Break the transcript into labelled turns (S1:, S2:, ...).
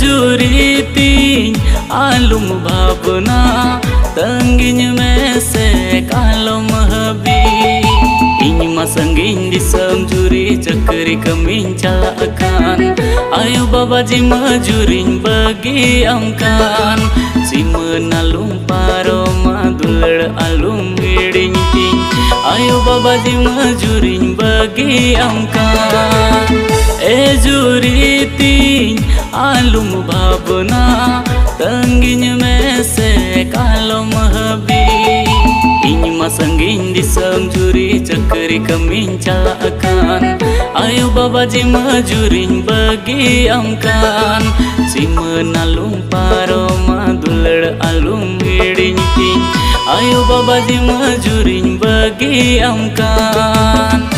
S1: juriti alum bhabna tangin mese kalom habi iny masangin disam juri cakri kamin calakan ayo babaji majurin bagi amkan si menalum paro madulad alum hiding ting ayo babaji majurin bagi amkan juriti alum bhabna tangin mese kalom habi iny masangin disam juri cakri kamin calakan ayo babaji majurin bagi amkan si menalum paro madulad alum hiding ting ayo babaji majurin bagi amkan